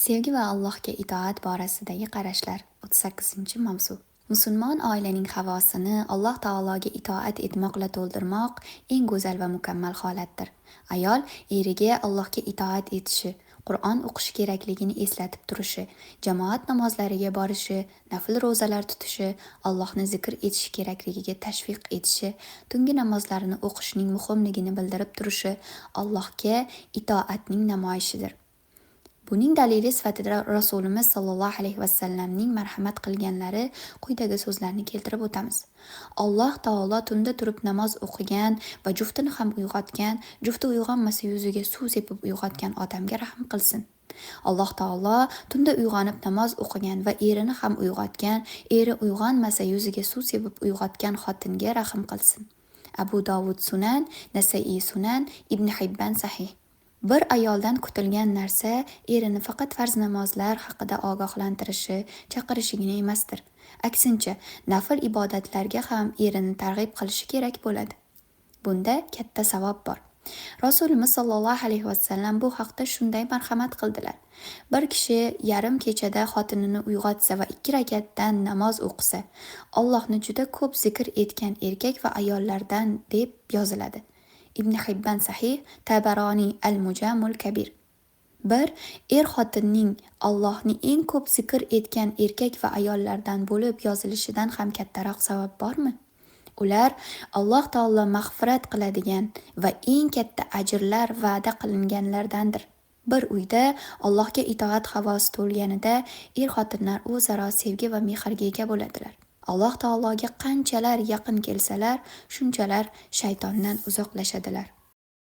Sevgi va Allohga itoat borasidagi qarashlar 38-mavzu. Musulmon oilaning havosini Alloh taologa itoat etmoqla to'ldirmoq eng go'zal va mukammal holatdir. Ayol eriga Allohga itoat etishi, Qur'on o'qishi kerakligini eslatib turishi, jamoat namozlariga borishi, nafl ro'zalar tutishi, Allohni zikr etishi kerakligiga tashviq etishi, tungi namozlarini o'qishning muhimligini bildirib turishi Allohga itoatning namoyishidir. Buning dalili sifatida Rasulimiz sollallohu alayhi vasallamning marhamat qilganlari quyidagi so'zlarni keltirib o'tamiz. Alloh taolo tunda turib namoz o'qigan va juftini ham uyg'otgan, jufti uyg'onmasa yuziga suv sepib uyg'otgan odamga rahm qilsin. Alloh taolo tunda uyg'onib namoz o'qigan va erini ham uyg'otgan, eri uyg'onmasa yuziga suv sepib uyg'otgan xotinga rahm qilsin. Abu Dovud Sunan, Nasai Sunan, Ibn Hibban Sahih. Bir ayoldan kutilgan narsa erini faqat farz namozlar haqida ogohlantirishi, chaqirishigina emasdir. Aksincha, nafl ibodatlarga ham erini targ'ib qilishi kerak bo'ladi. Bunda katta savob bor. Rasulimiz sollallohu alayhi vasallam bu haqda shunday marhamat qildilar. Bir kishi yarim kechada xotinini uyg'otsa va 2 rakatdan namoz o'qisa, Allohni juda ko'p zikr etgan erkak va ayollardan deb yoziladi. Ibn Hibban Sahih, Tabaroniy Al-Mujamul Kabir. Bir xotinning Allohni eng ko'p zikr etgan erkak va ayollardan bo'lib yozilishidan ham kattaroq savob bormi? Ular Alloh taolo mag'firat qiladigan va eng katta ajrlar va'da qilinganlardandir. Bir uyda Allohga itoat havosi to'lganida xotinlar o'zaro sevgi va mehrga ega bo'ladilar. Alloh taologa qanchalar yaqin kelsalar, shunchalar shaytondan uzoqlashadilar.